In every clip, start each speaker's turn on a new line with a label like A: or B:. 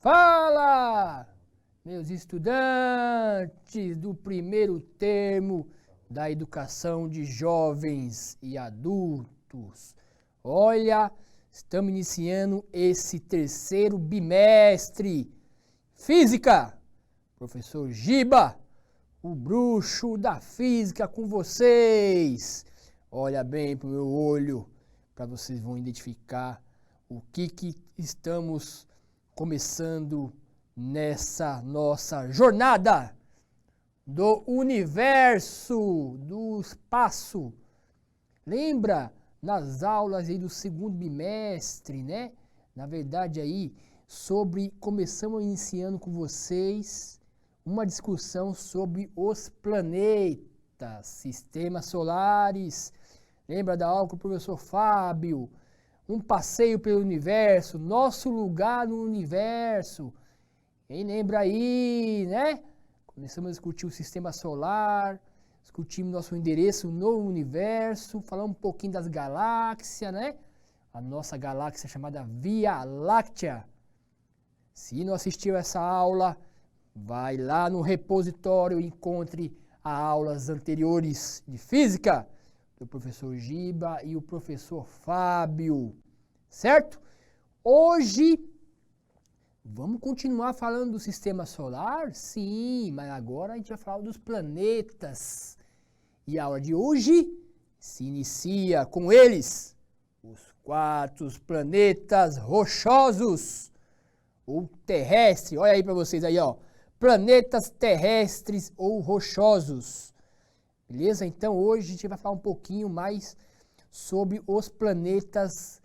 A: Fala, meus estudantes do primeiro termo da educação de jovens e adultos. Olha, estamos iniciando esse terceiro bimestre. Física, professor Giba, o bruxo da física com vocês. Olha bem para o meu olho, para vocês vão identificar o que estamos começando nessa nossa jornada do universo, do espaço. Lembra nas aulas aí do segundo bimestre, né? Na verdade aí, começamos iniciando com vocês uma discussão sobre os planetas, sistemas solares. Lembra da aula com o professor Fábio? Um passeio pelo universo, nosso lugar no universo. Quem lembra aí, né? Começamos a discutir o sistema solar, discutimos nosso endereço no universo, falamos um pouquinho das galáxias, né? A nossa galáxia chamada Via Láctea. Se não assistiu essa aula, vai lá no repositório e encontre as aulas anteriores de física do professor Giba e o professor Fábio, certo? Hoje, vamos continuar falando do sistema solar? Sim, mas agora a gente vai falar dos planetas. E a aula de hoje se inicia com eles, os 4 planetas rochosos, ou terrestres. Olha aí para vocês aí, ó. Planetas terrestres ou rochosos. Beleza? Então hoje a gente vai falar um pouquinho mais sobre os planetas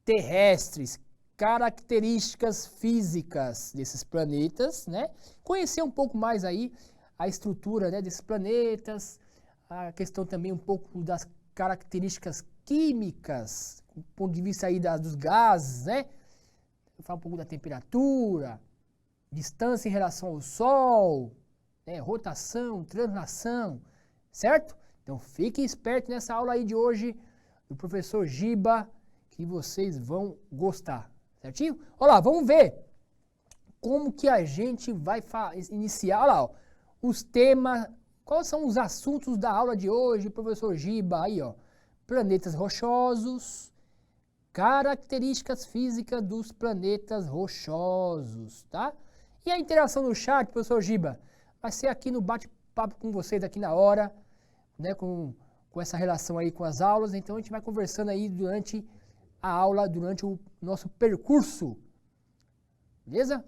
A: terrestres, características físicas desses planetas, né? Conhecer um pouco mais aí a estrutura, né, desses planetas, a questão também um pouco das características químicas, do ponto de vista aí dos gases, né? Falar um pouco da temperatura, distância em relação ao Sol, né? Rotação, translação. Certo? Então fiquem espertos nessa aula aí de hoje do professor Giba, que vocês vão gostar, certinho? Olha lá, vamos ver como que a gente vai iniciar, olha lá, ó, os temas, quais são os assuntos da aula de hoje, professor Giba, aí ó, planetas rochosos, características físicas dos planetas rochosos, tá? E a interação no chat, professor Giba, vai ser aqui no bate-papo com vocês aqui na hora, né, com essa relação aí com as aulas. Então a gente vai conversando aí durante a aula, durante o nosso percurso, beleza?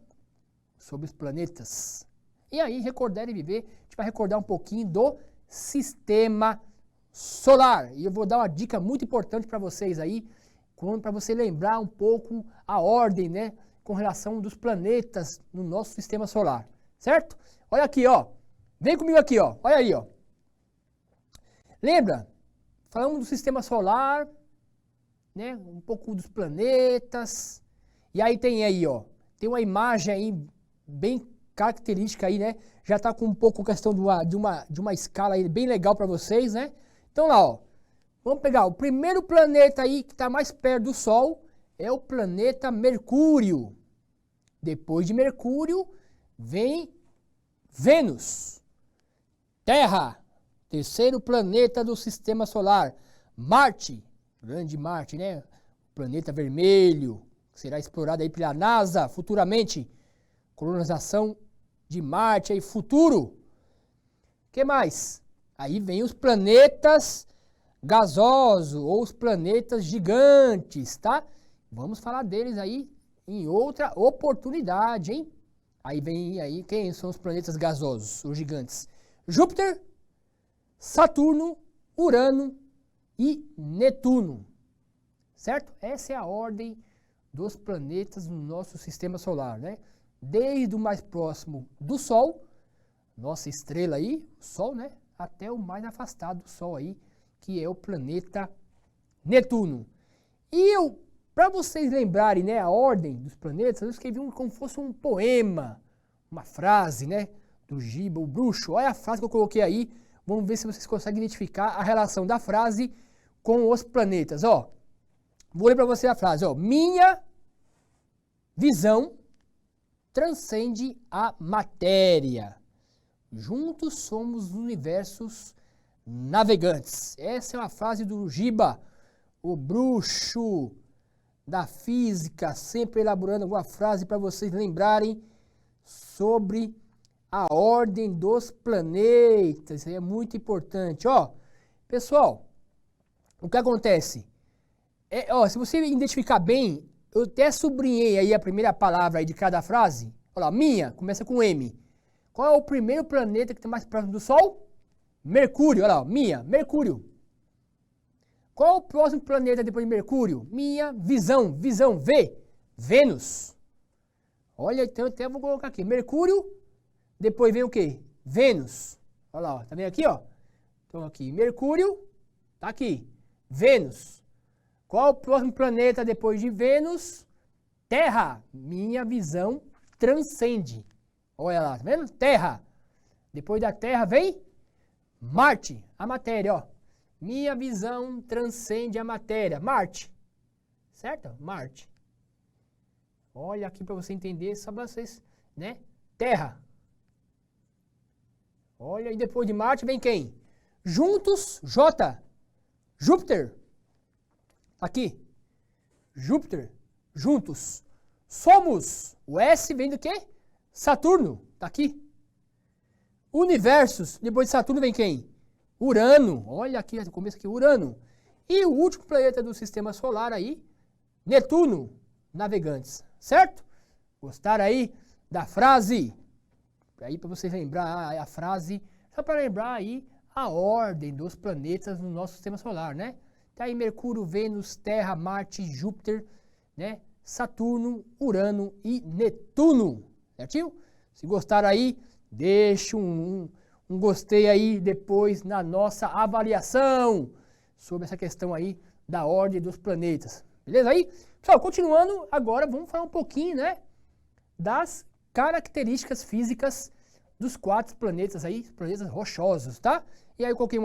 A: Sobre os planetas. E aí, recordar e viver, a gente vai recordar um pouquinho do sistema solar. E eu vou dar uma dica muito importante para vocês aí, para você lembrar um pouco a ordem, né, com relação dos planetas no nosso sistema solar, certo? Olha aqui, ó. Vem comigo aqui, ó. Olha aí, ó. Lembra? Falamos do sistema solar, né? Um pouco dos planetas. E aí tem aí, ó. Tem uma imagem aí bem característica aí, né? Já tá com um pouco questão de uma escala aí bem legal para vocês, né? Então lá, ó. Vamos pegar o primeiro planeta aí que está mais perto do Sol, é o planeta Mercúrio. Depois de Mercúrio, vem Vênus. Terra, terceiro planeta do sistema solar. Marte, grande Marte, né? Planeta vermelho, que será explorado aí pela NASA futuramente. Colonização de Marte aí, futuro. O que mais? Aí vem os planetas gasosos ou os planetas gigantes, tá? Vamos falar deles aí em outra oportunidade, hein? Aí vem aí, quem são os planetas gasosos, os gigantes? Júpiter, Saturno, Urano e Netuno, certo? Essa é a ordem dos planetas no nosso sistema solar, né? Desde o mais próximo do Sol, nossa estrela aí, o Sol, né? Até o mais afastado do Sol aí, que é o planeta Netuno. E para vocês lembrarem, né, a ordem dos planetas, eu escrevi como se fosse um poema, uma frase, né, do Giba, o bruxo. Olha a frase que eu coloquei aí. Vamos ver se vocês conseguem identificar a relação da frase com os planetas. Ó, vou ler para você a frase. Ó, minha visão transcende a matéria. Juntos somos universos navegantes. Essa é uma frase do Giba, o bruxo da física, sempre elaborando alguma frase para vocês lembrarem sobre a ordem dos planetas. Isso aí é muito importante. Ó, pessoal, o que acontece? Se você identificar bem, eu até sublinhei aí a primeira palavra aí de cada frase. Olha lá, minha, começa com M. Qual é o primeiro planeta que está mais próximo do Sol? Mercúrio. Olha lá, minha, Mercúrio. Qual é o próximo planeta depois de Mercúrio? Minha, visão, V, Vênus. Olha, então até vou colocar aqui, Mercúrio, depois vem o quê? Vênus. Olha lá, ó, tá vendo aqui, ó? Então aqui, Mercúrio, tá aqui, Vênus. Qual o próximo planeta depois de Vênus? Terra. Minha visão transcende. Olha lá, tá vendo? Terra. Depois da Terra vem Marte, a matéria, ó. Minha visão transcende a matéria. Marte. Certo? Marte. Olha aqui para você entender, só para vocês, né? Terra. Olha, e depois de Marte vem quem? Juntos, J. Júpiter. Aqui. Júpiter. Juntos. Somos. O S vem do quê? Saturno. Tá aqui. Universos. Depois de Saturno vem quem? Urano. Olha aqui, no começo aqui, Urano. E o último planeta do sistema solar aí, Netuno. Navegantes. Certo? Gostaram aí da frase? Aí para vocês lembrar a frase, só para lembrar aí a ordem dos planetas no nosso sistema solar, né? Tá aí Mercúrio, Vênus, Terra, Marte, Júpiter, né? Saturno, Urano e Netuno. Certinho? Se gostaram aí, deixa um gostei aí depois na nossa avaliação sobre essa questão aí da ordem dos planetas. Beleza aí? Pessoal, continuando, agora vamos falar um pouquinho, né, das características físicas dos 4 planetas aí, planetas rochosos, tá? E aí eu coloquei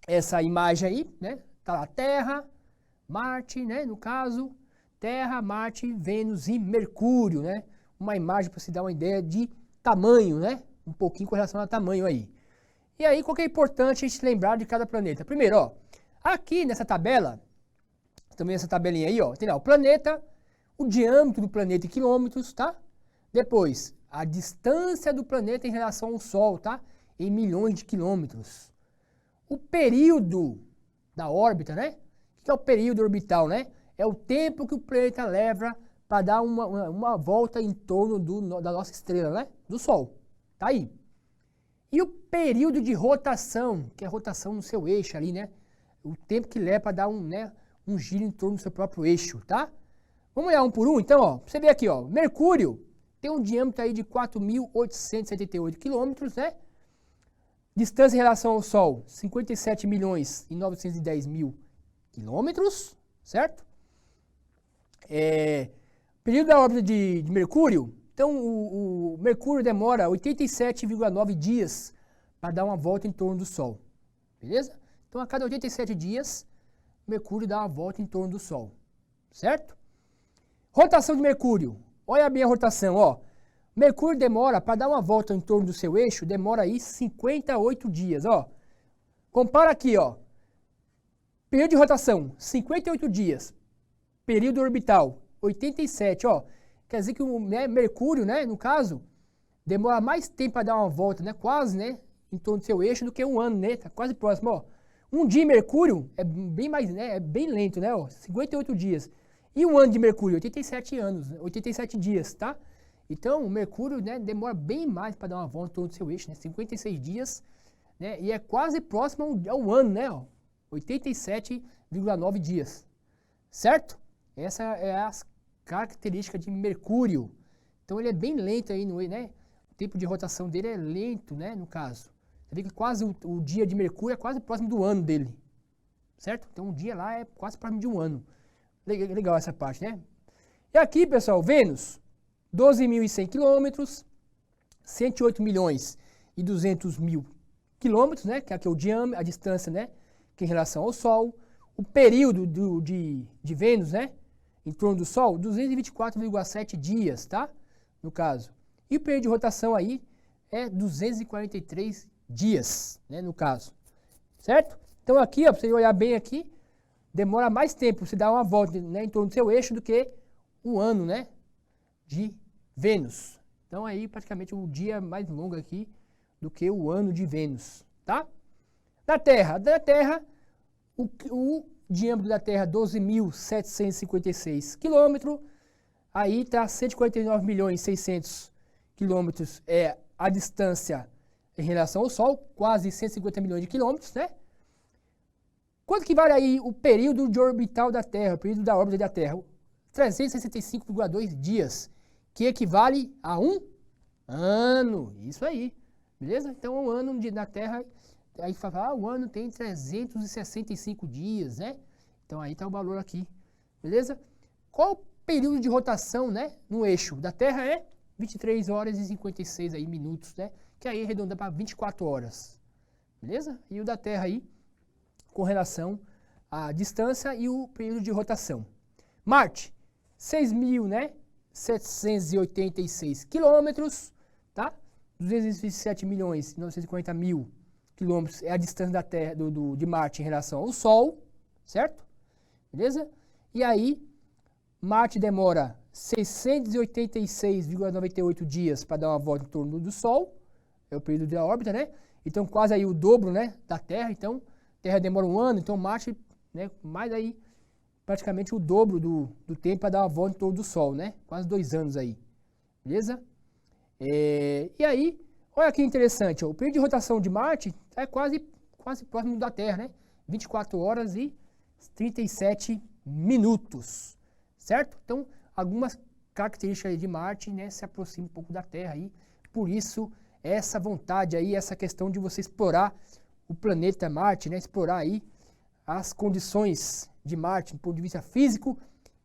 A: essa imagem aí, né? Tá lá Terra, Marte, né, no caso, Terra, Marte, Vênus e Mercúrio, né? Uma imagem para se dar uma ideia de tamanho, né? Um pouquinho com relação ao tamanho aí. E aí, qual que é importante a gente lembrar de cada planeta? Primeiro, ó, aqui nessa tabela, também essa tabelinha aí, ó, tem lá o planeta, o diâmetro do planeta em quilômetros, tá? Depois, a distância do planeta em relação ao Sol, tá? Em milhões de quilômetros. O período da órbita, né? O que é o período orbital, né? É o tempo que o planeta leva para dar uma volta em torno da nossa estrela, né? Do Sol. Tá aí. E o período de rotação, que é a rotação no seu eixo ali, né? O tempo que leva para dar um giro em torno do seu próprio eixo, tá? Vamos olhar um por um, então, ó. Pra você ver aqui, ó. Mercúrio tem um diâmetro aí de 4.878 quilômetros, né? Distância em relação ao Sol, 57.910.000 quilômetros, certo? Período da órbita de Mercúrio, então o Mercúrio demora 87,9 dias para dar uma volta em torno do Sol, beleza? Então a cada 87 dias, Mercúrio dá uma volta em torno do Sol, certo? Rotação de Mercúrio, olha bem a rotação, ó. Mercúrio demora, para dar uma volta em torno do seu eixo, demora aí 58 dias, ó. Compara aqui, ó. Período de rotação, 58 dias. Período orbital, 87, ó. Quer dizer que o Mercúrio, né, no caso, demora mais tempo para dar uma volta, né, quase, né, em torno do seu eixo do que um ano, né, tá quase próximo, ó. Um dia de Mercúrio é bem mais, né, é bem lento, né, ó, 58 dias. E um ano de Mercúrio, 87 anos, 87 dias, tá? Então, o Mercúrio, né, demora bem mais para dar uma volta em torno do seu eixo, né, 56 dias, né, e é quase próximo ao ano, né, ó, 87,9 dias, certo? Essa é a característica de Mercúrio. Então, ele é bem lento aí, né, o tempo de rotação dele é lento, né, no caso. Você vê que quase o dia de Mercúrio é quase próximo do ano dele, certo? Então, o dia lá é quase próximo de um ano. Legal essa parte, né? E aqui, pessoal, Vênus, 12.100 quilômetros, 108.200.000 quilômetros, né? Que aqui é o diâmetro, a distância, né? Que em relação ao Sol. O período de Vênus, né? Em torno do Sol, 224,7 dias, tá? no caso. E o período de rotação aí é 243 dias, né, no caso. Certo? Então aqui, ó, pra você olhar bem aqui, demora mais tempo você dar uma volta, né, em torno do seu eixo do que o ano, né, de Vênus. Então aí praticamente o dia mais longo aqui do que o ano de Vênus, tá? Da Terra, o diâmetro da Terra 12.756 quilômetros, aí está 149.600.000 quilômetros é a distância em relação ao Sol, quase 150 milhões de quilômetros, né? Quanto que vale aí o período de orbital da Terra, o período da órbita da Terra? 365,2 dias, que equivale a um ano. Isso aí, beleza? Então, um ano na Terra, aí fala, o ano tem 365 dias, né? Então, aí está o valor aqui, beleza? Qual o período de rotação, né, no eixo da Terra? É 23 horas e 56 aí, minutos, né? Que aí arredonda para 24 horas, beleza? E o da Terra aí, com relação à distância e o período de rotação. Marte, 6.000, né? 786 quilômetros, tá? 227.940.000 quilômetros é a distância da Terra, de Marte em relação ao Sol, certo? Beleza? E aí, Marte demora 686,98 dias para dar uma volta em torno do Sol, é o período da órbita, né? Então, quase aí o dobro, né, da Terra. Então, Terra demora um ano, então Marte, né, mais aí, praticamente o dobro do tempo para dar uma volta em torno do Sol, né? Quase 2 anos aí, beleza? E aí, olha que interessante, ó, o período de rotação de Marte é quase próximo da Terra, né? 24 horas e 37 minutos, certo? Então, algumas características de Marte, né, se aproximam um pouco da Terra aí, por isso, essa vontade aí, essa questão de você explorar o planeta Marte, né, explorar aí as condições de Marte do ponto de vista físico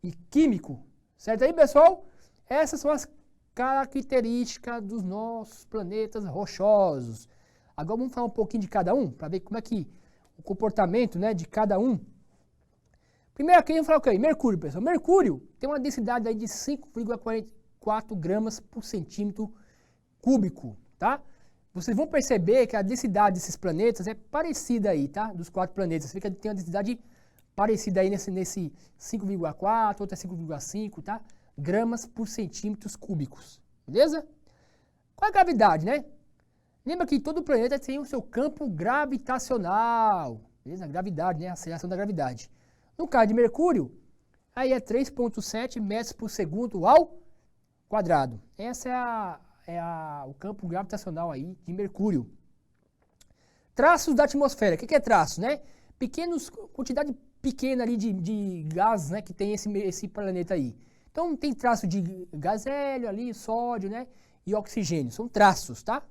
A: e químico, certo aí, pessoal? Essas são as características dos nossos planetas rochosos. Agora vamos falar um pouquinho de cada um, para ver como é que o comportamento, né, de cada um. Primeiro aqui a gente vai falar o quê? Mercúrio, pessoal. Mercúrio tem uma densidade aí de 5,44 gramas por centímetro cúbico, tá? Vocês vão perceber que a densidade desses planetas é parecida aí, tá? Dos 4 planetas. Você vê que tem uma densidade parecida aí nesse 5,4, outra 5,5, tá? Gramas por centímetros cúbicos, beleza? Qual é a gravidade, né? Lembra que todo planeta tem o seu campo gravitacional, beleza? A gravidade, né? A aceleração da gravidade. No caso de Mercúrio, aí é 3,7 metros por segundo ao quadrado. Essa é o campo gravitacional aí de Mercúrio. Traços da atmosfera. O que é traço, né? Quantidade pequena ali de gases, né, que tem esse planeta aí. Então tem traço de gás hélio ali, sódio, né, e oxigênio. São traços, tá?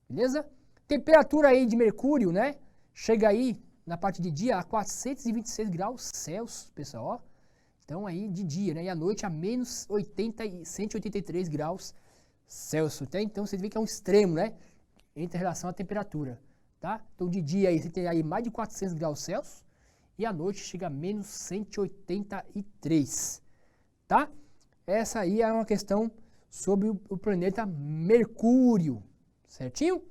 A: Beleza? Temperatura aí de Mercúrio, né, chega aí na parte de dia a 426 graus Celsius, pessoal, ó. Então aí de dia, né, e à noite a menos 183 graus Celsius, tá? Então você vê que é um extremo, né, entre relação à temperatura, tá? Então de dia aí você tem aí mais de 400 graus Celsius e à noite chega a menos 183, tá? Essa aí é uma questão sobre o planeta Mercúrio, certinho?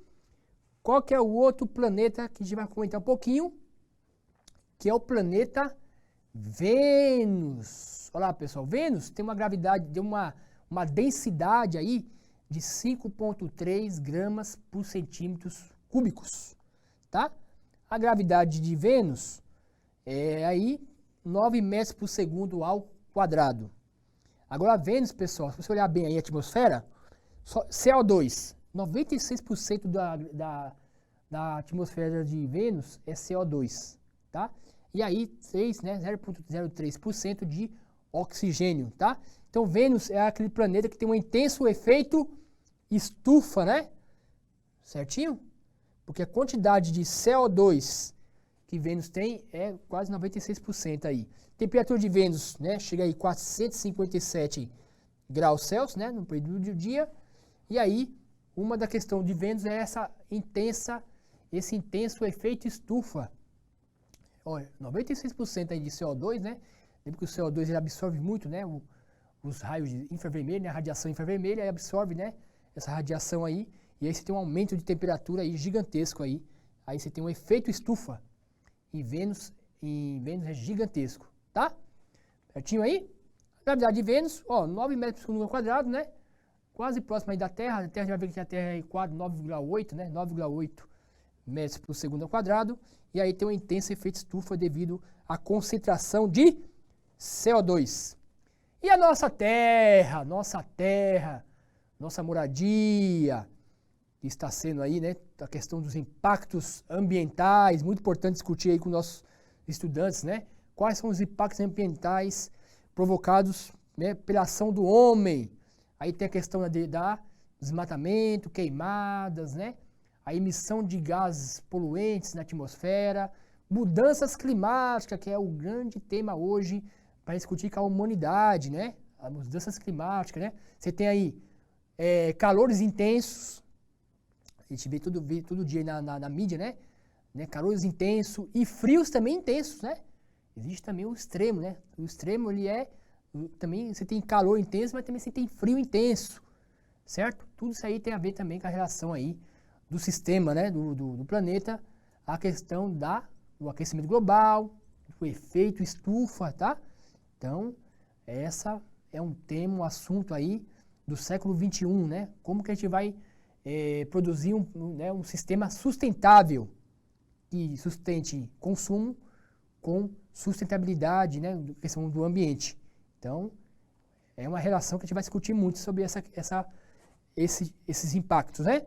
A: Qual que é o outro planeta que a gente vai comentar um pouquinho? Que é o planeta Vênus. Olha lá, pessoal, Vênus tem uma gravidade, tem uma densidade aí de 5,3 gramas por centímetros cúbicos, tá? A gravidade de Vênus é aí 9 metros por segundo ao quadrado. Agora, Vênus, pessoal, se você olhar bem aí a atmosfera, CO2, 96% da atmosfera de Vênus é CO2, tá? E aí, 0,03% de oxigênio, tá? Então, Vênus é aquele planeta que tem um intenso efeito estufa, né? Certinho? Porque a quantidade de CO2 que Vênus tem é quase 96% aí. Temperatura de Vênus, né, chega aí 457 graus Celsius, né, no período do dia. E aí, uma da questão de Vênus é esse intenso efeito estufa. Olha, 96% aí de CO2, né? Lembra que o CO2 ele absorve muito, né, os raios infravermelhos, né, a radiação infravermelha, aí absorve, né, essa radiação aí, e aí você tem um aumento de temperatura aí gigantesco aí. Aí você tem um efeito estufa. E Vênus é gigantesco, tá? Certinho aí? A gravidade de Vênus, ó, 9 metros por segundo ao quadrado, né? Quase próximo aí da Terra. A Terra já vai ver que a Terra é 9,8, né? 9,8 metros por segundo ao quadrado. E aí tem um intenso efeito estufa devido à concentração de CO2. E a nossa Terra, nossa moradia, que está sendo aí, né? A questão dos impactos ambientais, muito importante discutir aí com nossos estudantes, né? Quais são os impactos ambientais provocados, né, pela ação do homem. Aí tem a questão da desmatamento, queimadas, né? A emissão de gases poluentes na atmosfera, mudanças climáticas, que é o grande tema hoje para discutir com a humanidade, né? As mudanças climáticas, né? Você tem aí calores intensos, a gente vê todo dia na mídia, né? Calores intensos e frios também intensos, né? Existe também o extremo, né? O extremo, ele também você tem calor intenso, mas também você tem frio intenso, certo? Tudo isso aí tem a ver também com a relação aí do sistema, né? Do planeta, a questão do aquecimento global, do efeito estufa, tá? Então, essa é um tema, um assunto aí do século XXI, né? Como que a gente vai produzir um sistema sustentável que sustente consumo com sustentabilidade, né, questão do ambiente. Então, é uma relação que a gente vai discutir muito sobre esses impactos, né?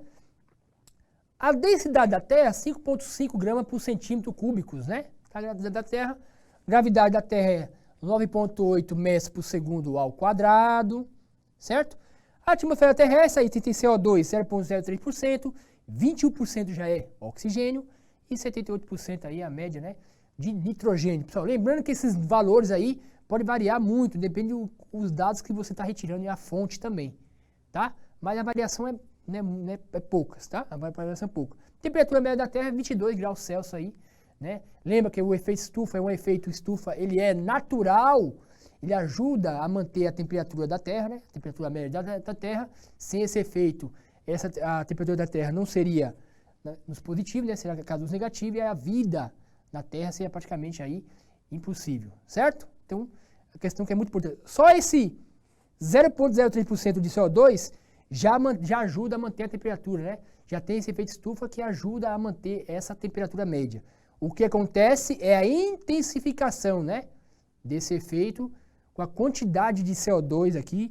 A: A densidade da Terra é 5,5 gramas por centímetro cúbicos, né? A gravidade da Terra, gravidade da Terra é 9,8 metros por segundo ao quadrado, certo? A atmosfera terrestre aí tem CO2, 0,03%, 21% já é oxigênio e 78% aí a média, né, de nitrogênio. Pessoal, lembrando que esses valores aí podem variar muito, depende dos dados que você está retirando e a fonte também, tá? Mas a variação é poucas, tá? A variação é pouca. Temperatura média da Terra é 22 graus Celsius aí, né? Lembra que o efeito estufa ele é natural, ele ajuda a manter a temperatura da Terra, né? A temperatura média da Terra. Sem esse efeito, a temperatura da Terra não seria, né, nos positivos, né? Seria caso negativo, e a vida na Terra seria praticamente aí impossível, certo? Então, a questão que é muito importante. Só esse 0,03% de CO2 já ajuda a manter a temperatura, né? Já tem esse efeito estufa que ajuda a manter essa temperatura média. O que acontece é a intensificação, né, desse efeito com a quantidade de CO2 aqui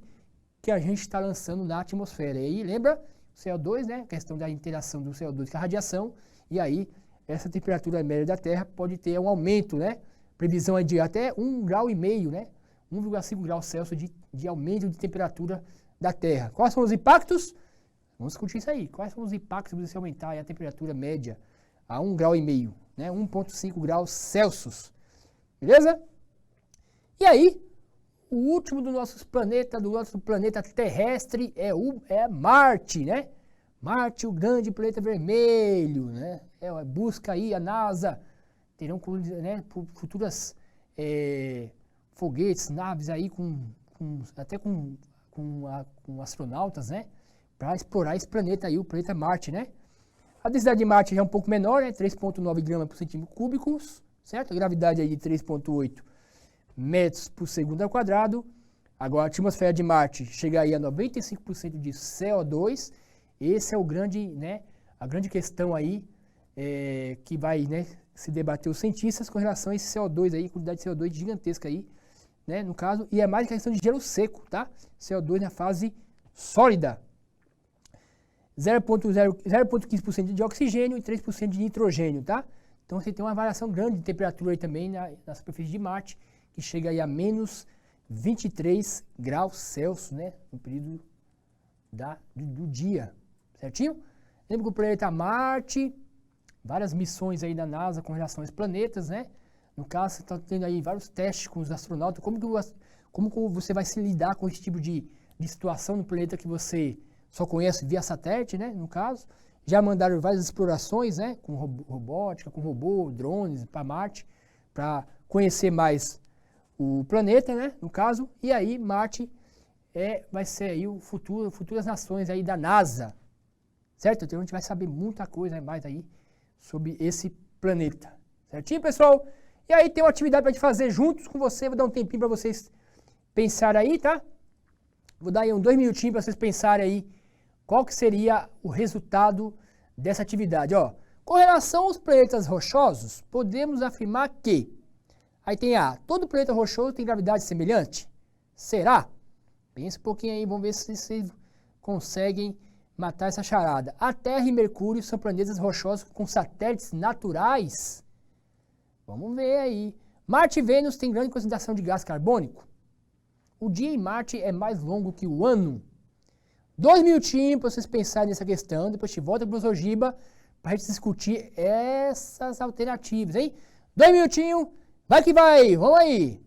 A: que a gente está lançando na atmosfera. E aí, lembra? CO2, né? A questão da interação do CO2 com a radiação. E aí, essa temperatura média da Terra pode ter um aumento, né? Previsão é de até 1,5 grau, né? 1,5 graus Celsius de aumento de temperatura da Terra. Quais são os impactos? Vamos discutir isso aí. Quais são os impactos se você aumentar a temperatura média a 1,5 grau, né? 1,5 graus Celsius. Beleza? E aí, o último do nosso planeta terrestre é Marte, né? Marte, o grande planeta vermelho, né? Busca aí a NASA, terão, né, futuras foguetes, naves aí até com astronautas, né? Para explorar esse planeta aí, o planeta Marte, né? A densidade de Marte já é um pouco menor, né? 3,9 gramas por centímetro cúbicos, certo? A gravidade aí de 3,8 metros por segundo ao quadrado. Agora, a atmosfera de Marte chega aí a 95% de CO2. Esse é o grande, né, a grande questão aí que vai, né, se debater os cientistas com relação a esse CO2 aí, quantidade de CO2 gigantesca aí, né, no caso, e é mais questão de gelo seco, tá? CO2 na fase sólida. 0,15% de oxigênio e 3% de nitrogênio, tá? Então você tem uma variação grande de temperatura aí também na superfície de Marte, que chega aí a menos 23 graus Celsius, né, no período do dia, certinho? Lembra que o planeta Marte, várias missões aí da NASA com relação aos planetas, né? No caso, você está tendo aí vários testes com os astronautas, como que você vai se lidar com esse tipo de situação no planeta que você só conhece via satélite, né, no caso. Já mandaram várias explorações, né, com robótica, com robô, drones para Marte, para conhecer mais o planeta, né, no caso. E aí Marte vai ser aí o futuro, futuras nações aí da NASA, certo? Então a gente vai saber muita coisa mais aí sobre esse planeta, certinho, pessoal? E aí tem uma atividade para gente fazer juntos com você, vou dar um tempinho para vocês pensarem aí, tá? Vou dar aí 2 minutinhos para vocês pensarem aí qual que seria o resultado dessa atividade, ó. Com relação aos planetas rochosos, podemos afirmar que... Aí tem A, todo planeta rochoso tem gravidade semelhante? Será? Pensa um pouquinho aí, vamos ver se vocês conseguem matar essa charada. A Terra e Mercúrio são planetas rochosos com satélites naturais? Vamos ver aí. Marte e Vênus têm grande concentração de gás carbônico? O dia em Marte é mais longo que o ano? 2 minutinhos para vocês pensarem nessa questão, depois te volta para o professor Giba para a gente discutir essas alternativas, hein? 2 minutinhos, vai que vai, vamos aí!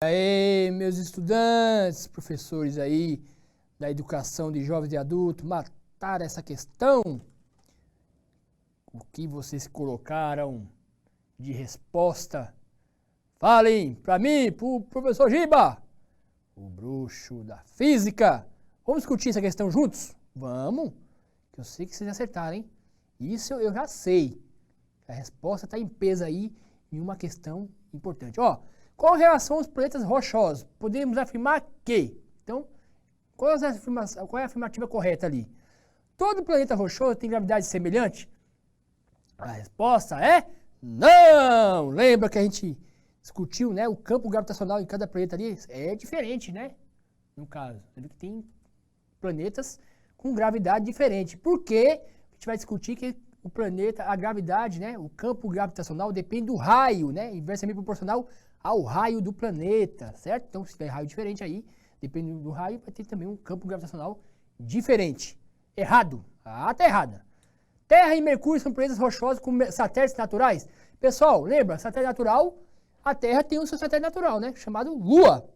A: Aê, meus estudantes, professores aí da educação de jovens e adultos, mataram essa questão? O que vocês colocaram de resposta? Falem para mim, pro professor Giba, o bruxo da física. Vamos discutir essa questão juntos? Vamos, que eu sei que vocês acertaram, hein? Isso eu já sei. A resposta está em peso aí em uma questão importante. Ó, com relação aos planetas rochosos, podemos afirmar que... Então, qual é a afirmativa correta ali? Todo planeta rochoso tem gravidade semelhante? A resposta é não! Lembra que a gente discutiu, né? O campo gravitacional em cada planeta ali é diferente, né? No caso, você vê que tem planetas com gravidade diferente. Por quê? A gente vai discutir que o planeta, a gravidade, né? O campo gravitacional depende do raio, né? Inversamente proporcional ao raio do planeta, certo? Então, se tiver raio diferente aí, dependendo do raio, vai ter também um campo gravitacional diferente. Errado. Ah, tá errada. Terra e Mercúrio são planetas rochosos com satélites naturais. Pessoal, lembra? Satélite natural, a Terra tem o seu satélite natural, né? Chamado Lua.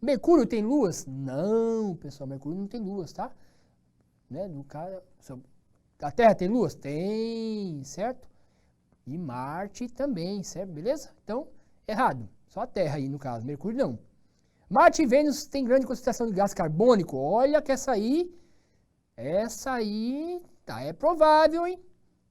A: Mercúrio tem luas? Não, pessoal, Mercúrio não tem luas, tá? Né? No caso, a Terra tem luas? Tem, certo? E Marte também, certo? Beleza? Então, errado. Só a Terra aí, no caso. Mercúrio não. Marte e Vênus têm grande concentração de gás carbônico. Olha que essa aí, tá, é provável, hein?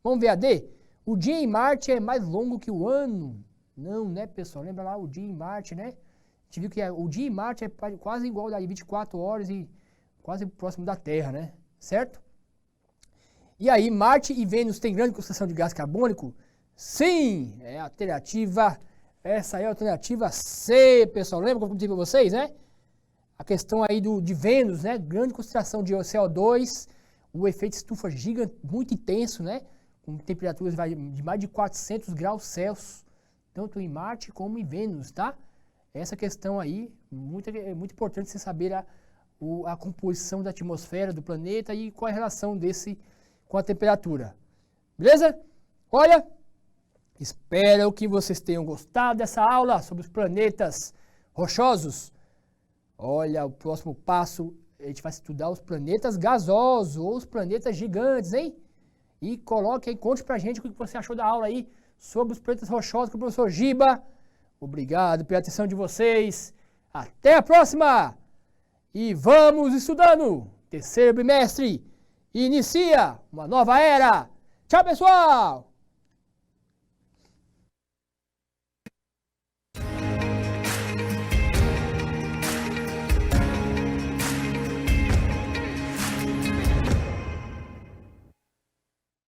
A: Vamos ver a D? O dia em Marte é mais longo que o ano. Não, né, pessoal? Lembra lá o dia em Marte, né? A gente viu que o dia em Marte é quase igual a 24 horas e quase próximo da Terra, né? Certo? E aí, Marte e Vênus têm grande concentração de gás carbônico? Sim! É a alternativa... Essa é a alternativa C, pessoal. Lembra que eu disse para vocês, né? a questão aí de Vênus, né? Grande concentração de CO2, o efeito estufa gigante, muito intenso, né? Com temperaturas de mais de 400 graus Celsius, tanto em Marte como em Vênus, tá? Essa questão aí, é muito importante você saber a composição da atmosfera do planeta e qual é a relação desse com a temperatura. Beleza? Olha, espero que vocês tenham gostado dessa aula sobre os planetas rochosos. Olha, o próximo passo, a gente vai estudar os planetas gasosos, ou os planetas gigantes, hein? E coloque aí, conte pra gente o que você achou da aula aí sobre os planetas rochosos com o professor Giba. Obrigado pela atenção de vocês. Até a próxima! E vamos estudando! Terceiro bimestre inicia uma nova era! Tchau, pessoal!